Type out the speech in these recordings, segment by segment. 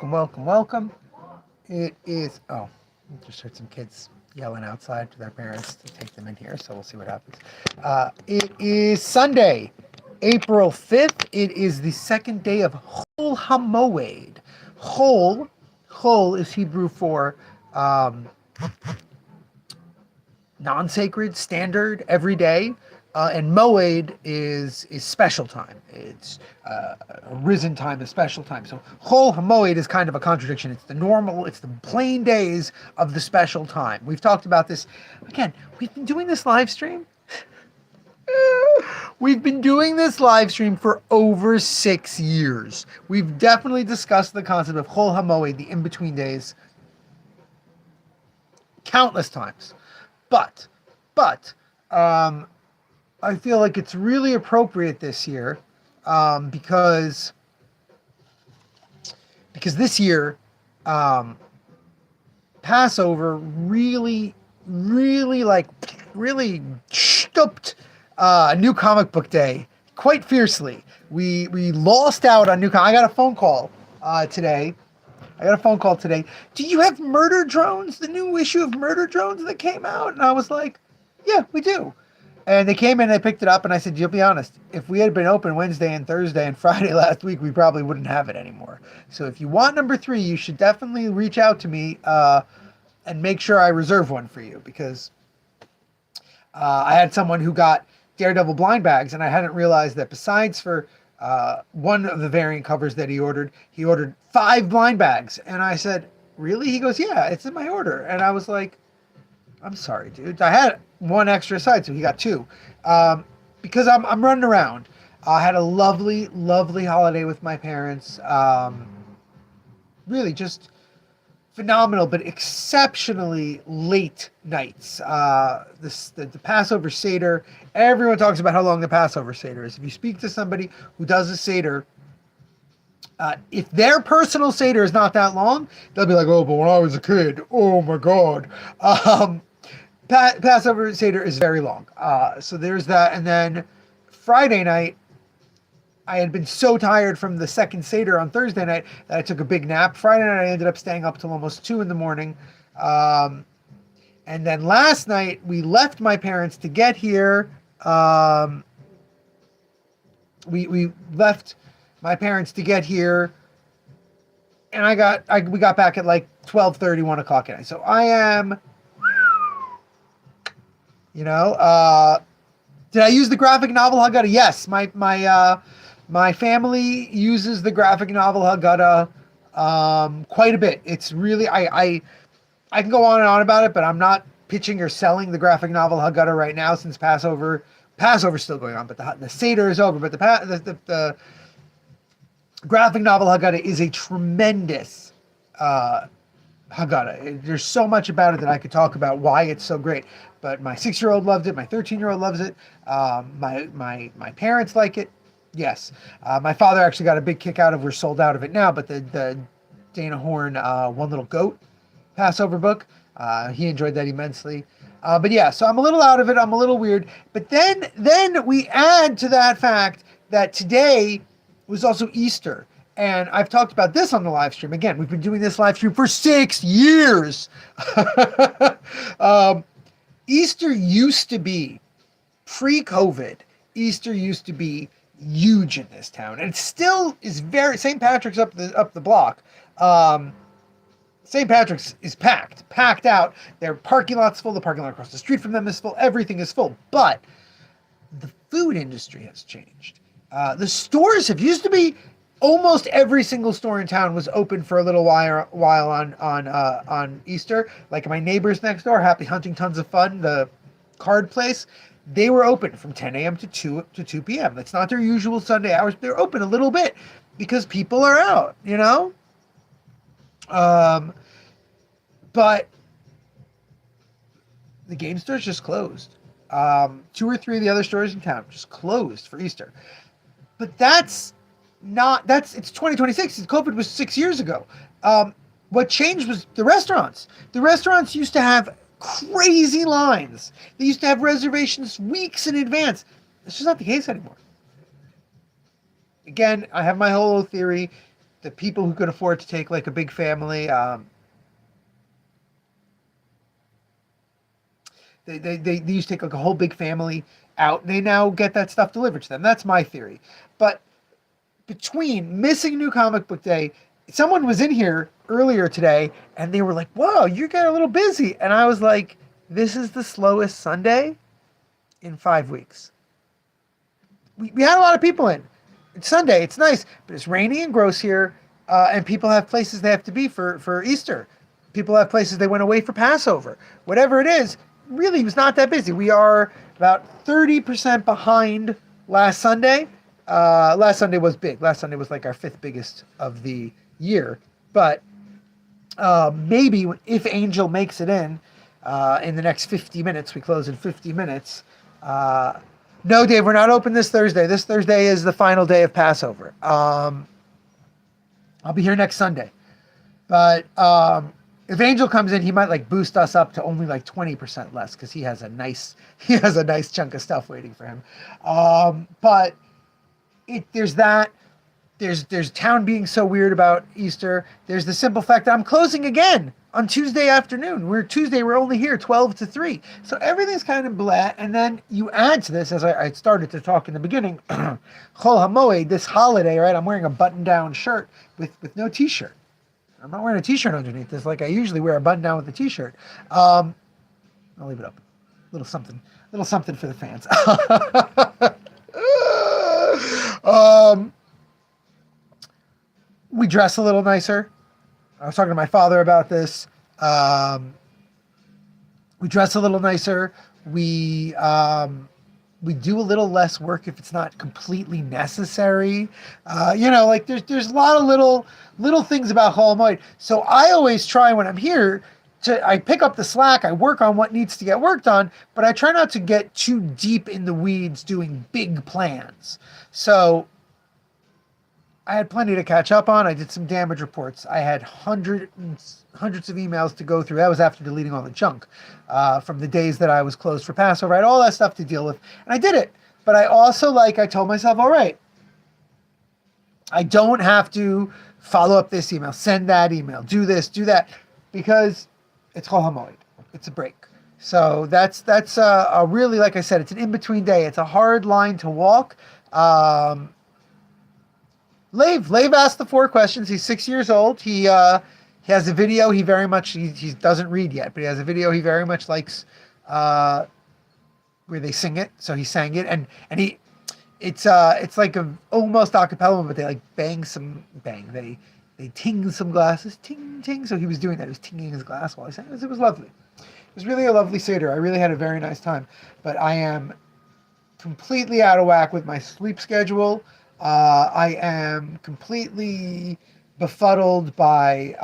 welcome. It is, oh, I just heard some kids yelling outside to their parents to take them in here, so we'll see what happens. It is Sunday, April 5th. It is the second day of Chol HaMoed. Chol is Hebrew for um, non-sacred, standard, everyday, and Moed is special time. It's a risen time, a special time. So Chol HaMoed is kind of a contradiction. It's the normal, it's the plain days of the special time. We've talked about this again. We've been doing this live stream. We've been doing this live stream for over 6 years. We've definitely discussed the concept of Chol HaMoed, the in-between days, countless times. But I feel like it's really appropriate this year because this year Passover really stooped New Comic Book Day quite fiercely. We lost out on I got a phone call today. Do you have Murder Drones? The new issue of Murder Drones that came out? And I was like, yeah, we do. And they came in and they picked it up, and I said, you'll be honest, if we had been open Wednesday and Thursday and Friday last week, we probably wouldn't have it anymore. So if you want number 3, you should definitely reach out to me and make sure I reserve one for you, because I had someone who got Daredevil blind bags, and I hadn't realized that besides for one of the variant covers that he ordered 5 blind bags. And I said, really? He goes, yeah, it's in my order. And I was like, I'm sorry, dude. I had one extra side, so he got 2. Because I'm running around. I had a lovely holiday with my parents. Really just phenomenal, but exceptionally late nights. The Passover Seder, everyone talks about how long the Passover Seder is. If you speak to somebody who does a Seder, if their personal Seder is not that long, they'll be like, oh, but when I was a kid, oh my God. Passover Seder is very long. So there's that. And then Friday night, I had been so tired from the second Seder on Thursday night that I took a big nap. Friday night, I ended up staying up till almost 2 in the morning. And then last night, we left my parents to get here. We left my parents to get here. And we got back at like 12:30, 1 o'clock at night. So I am, did I use the graphic novel Haggadah? Yes, my family uses the graphic novel Haggadah quite a bit. It's really, I can go on and on about it, but I'm not pitching or selling the graphic novel Haggadah right now since Passover's still going on, but the Seder is over. But the graphic novel Haggadah is a tremendous Haggadah. There's so much about it that I could talk about why it's so great. But my 6-year-old loved it. My 13-year-old loves it. My parents like it. Yes. My father actually got a big kick out of, we're sold out of it now, but the Dana Horn One Little Goat Passover book, he enjoyed that immensely. But yeah, so I'm a little out of it. I'm a little weird. But then we add to that fact that today was also Easter. And I've talked about this on the live stream. Again, we've been doing this live stream for 6 years. Easter used to be, pre-COVID, Easter used to be huge in this town. And it still is St. Patrick's up the block. St. Patrick's is packed out. Their parking lot's full. The parking lot across the street from them is full. Everything is full. But the food industry has changed. The stores used to be, almost every single store in town was open for a little while on Easter. Like my neighbors next door, Happy Hunting Tons of Fun, the card place, they were open from 10 a.m. to 2 p.m. That's not their usual Sunday hours. They're open a little bit because people are out, But the game stores just closed. 2 or 3 of the other stores in town just closed for Easter. But it's 2026. COVID was 6 years ago. What changed was the restaurants. The restaurants used to have crazy lines. They used to have reservations weeks in advance. It's just not the case anymore. Again, I have my whole theory. the people who could afford to take like a big family, they used to take like a whole big family out. They now get that stuff delivered to them. That's my theory. But between missing New Comic Book Day, someone was in here earlier today and they were like, "Whoa, you're getting a little busy," and I was like, "This is the slowest Sunday in 5 weeks." We had a lot of people in. It's Sunday. It's nice, but it's rainy and gross here, and people have places they have to be for Easter. People have places they went away for Passover. Whatever it is, really it was not that busy. We are about 30% behind last Sunday. Last Sunday was big. Last Sunday was like our 5th biggest of the year. But maybe if Angel makes it in the next 50 minutes, we close in 50 minutes. No, Dave, we're not open this Thursday. This Thursday is the final day of Passover. I'll be here next Sunday. But if Angel comes in, he might like boost us up to only like 20% less because he has a nice chunk of stuff waiting for him. But there's that. There's town being so weird about Easter. There's the simple fact that I'm closing again on Tuesday afternoon. We're only here 12 to 3. So everything's kind of blah. And then you add to this, as I started to talk in the beginning, Chol HaMoed, this holiday, right? I'm wearing a button-down shirt with no t-shirt. I'm not wearing a t-shirt underneath this like I usually wear a button-down with a t-shirt. I'll leave it up. A little something for the fans. We dress a little nicer. I was talking to my father about this. We dress a little nicer. We do a little less work if it's not completely necessary. Like there's a lot of little things about Chol Hamoed. So I always try when I'm here I pick up the slack. I work on what needs to get worked on, but I try not to get too deep in the weeds doing big plans. So I had plenty to catch up on. I did some damage reports. I had hundreds of emails to go through. That was after deleting all the junk from the days that I was closed for Passover. I had all that stuff to deal with, and I did it. But I also, I told myself, all right, I don't have to follow up this email, send that email, do this, do that, because it's Chol Hamoed. It's a break. So that's a really, like I said, it's an in-between day. It's a hard line to walk. Lev asked the 4 questions. He's 6 years old. He has a video he very much, he doesn't read yet, but he has a video he very much likes where they sing it. So he sang it, and it's like almost a cappella, but they like bang. They ting some glasses, ting ting. So he was doing that. He was tinging his glass while he sang. It was lovely. It was really a lovely Seder. I really had a very nice time, but I am completely out of whack with my sleep schedule. I am completely befuddled by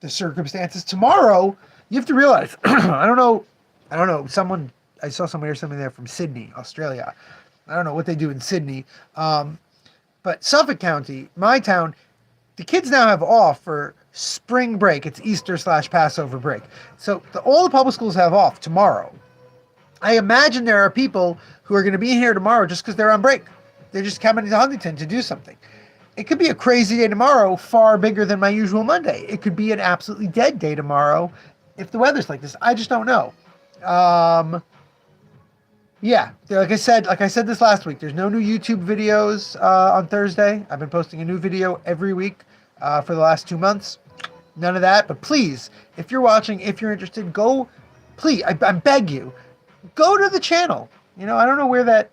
the circumstances. Tomorrow, you have to realize, I don't know. I saw somebody or something there from Sydney, Australia. I don't know what they do in Sydney. But Suffolk County, my town, the kids now have off for spring break. It's Easter/Passover break. So all the public schools have off tomorrow. I imagine there are people who are going to be here tomorrow just because they're on break. They're just coming to Huntington to do something. It could be a crazy day tomorrow, far bigger than my usual Monday. It could be an absolutely dead day tomorrow if the weather's like this. I just don't know. Yeah, like I said this last week, there's no new YouTube videos on Thursday. I've been posting a new video every week for the last 2 months. None of that, but please, if you're watching, if you're interested, go, please, I beg you, go to the channel. I don't know where that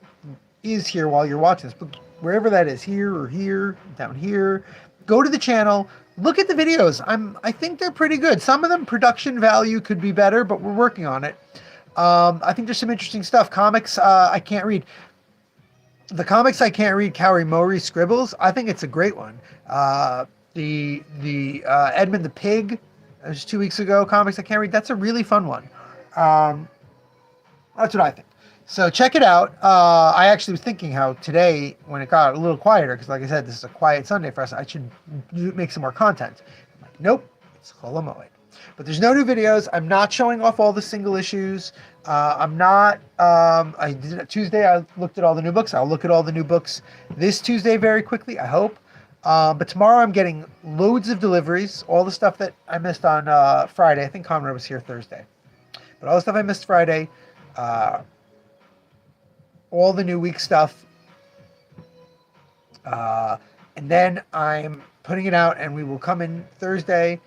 is here while you're watching this, but wherever that is, here or here, down here, go to the channel, look at the videos. I think they're pretty good. Some of them production value could be better, but we're working on it. I think there's some interesting stuff. Comics I can't read. The comics I can't read, Kaori Mori scribbles, I think it's a great one. The Edmund the Pig, that was 2 weeks ago, comics I can't read, that's a really fun one. That's what I think. So check it out. I actually was thinking how today, when it got a little quieter, because like I said, this is a quiet Sunday for us, I should make some more content. I'm like, nope, it's Chol Hamoed. But there's no new videos. I'm not showing off all the single issues. I'm not, I did it Tuesday, I looked at all the new books. I'll look at all the new books this Tuesday very quickly, I hope. But tomorrow I'm getting loads of deliveries, all the stuff that I missed on Friday. I think Conrad was here Thursday. But all the stuff I missed Friday, uh, all the new week stuff, and then I'm putting it out, and we will come in Tuesday,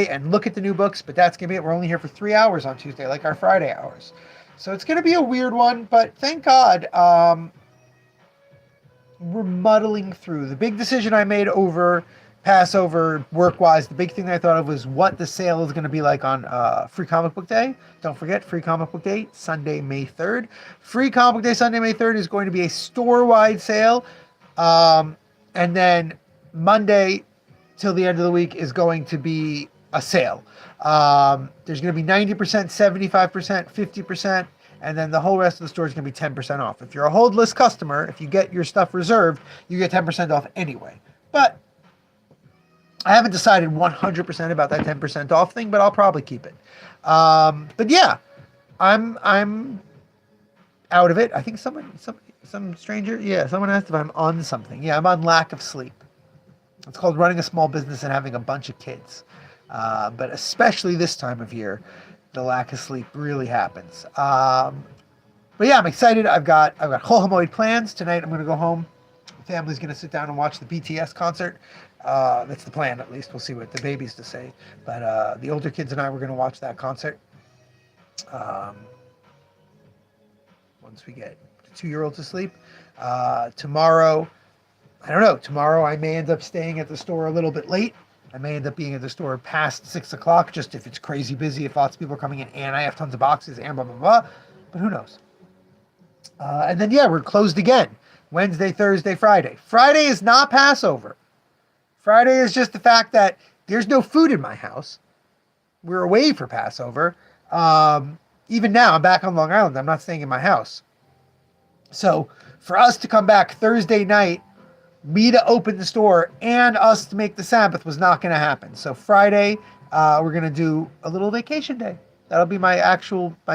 and look at the new books. But that's gonna be it. We're only here for 3 hours on Tuesday, like our Friday hours. So it's gonna be a weird one, but thank God we're muddling through. The big decision I made over Passover, work-wise, the big thing that I thought of was what the sale is going to be like on Free Comic Book Day. Don't forget, Free Comic Book Day, Sunday, May 3rd. Free Comic Book Day, Sunday, May 3rd is going to be a store-wide sale. And then Monday till the end of the week is going to be a sale. There's going to be 90%, 75%, 50%. And then the whole rest of the store is going to be 10% off. If you're a hold list customer, if you get your stuff reserved, you get 10% off anyway. But I haven't decided 100% about that 10% off thing, but I'll probably keep it. But yeah, I'm out of it. I think some stranger, someone asked if I'm on something. Yeah, I'm on lack of sleep. It's called running a small business and having a bunch of kids. But especially this time of year, the lack of sleep really happens. But yeah, I'm excited. I've got Chol Hamoed plans. Tonight I'm going to go home. The family's going to sit down and watch the BTS concert. That's the plan, at least. We'll see what the babies to say. But the older kids and I were going to watch that concert. Once we get the 2-year-old to sleep. Tomorrow, I don't know. Tomorrow I may end up staying at the store a little bit late. I may end up being at the store past 6 o'clock, just if it's crazy busy, if lots of people are coming in and I have tons of boxes and blah, blah, blah. But who knows? And then, yeah, we're closed again. Wednesday, Thursday, Friday. Friday is not Passover. Friday is just the fact that there's no food in my house. We're away for Passover. Even now, I'm back on Long Island. I'm not staying in my house. So for us to come back Thursday night, me to open the store and us to make the Sabbath was not going to happen. So Friday, we're going to do a little vacation day. That'll be my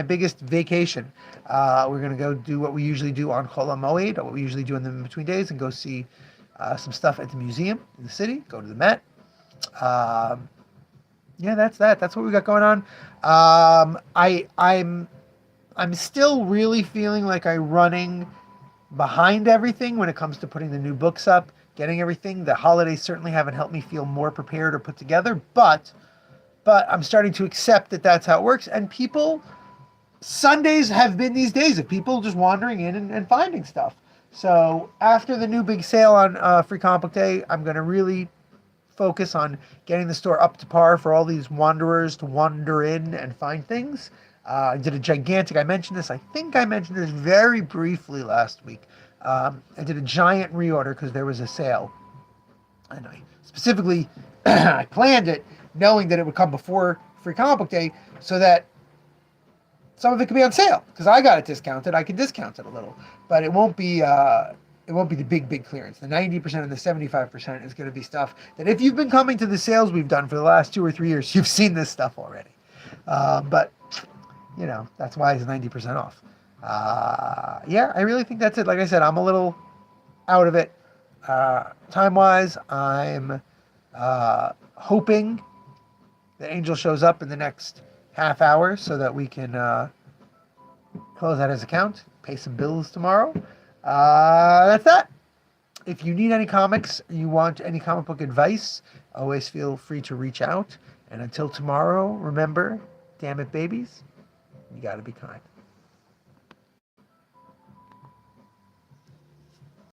biggest vacation. We're going to go do what we usually do on Chol Hamoed, what we usually do in the in-between days, and go see some stuff at the museum in the city, go to the Met. Yeah, that's that. That's what we got going on. I'm still really feeling like I'm running behind everything when it comes to putting the new books up, getting everything. The holidays certainly haven't helped me feel more prepared or put together, but I'm starting to accept that that's how it works. And Sundays have been these days of people just wandering in and finding stuff. So after the new big sale on Free Comic Book Day, I'm going to really focus on getting the store up to par for all these wanderers to wander in and find things. I did a gigantic, I mentioned this very briefly last week. I did a giant reorder because there was a sale. And I specifically, I planned it knowing that it would come before Free Comic Book Day so that some of it could be on sale. Because I got it discounted, I can discount it a little. But it won't be the big clearance. The 90% and the 75% is going to be stuff that if you've been coming to the sales we've done for the last 2 or 3 years, you've seen this stuff already. But you know, that's why it's 90% off. Yeah, I really think that's it. Like I said, I'm a little out of it. Time-wise, I'm hoping that Angel shows up in the next half hour so that we can close out his account, pay some bills tomorrow. That's that. If you need any comics, you want any comic book advice, always feel free to reach out. And until tomorrow, remember, damn it, babies, you got to be kind.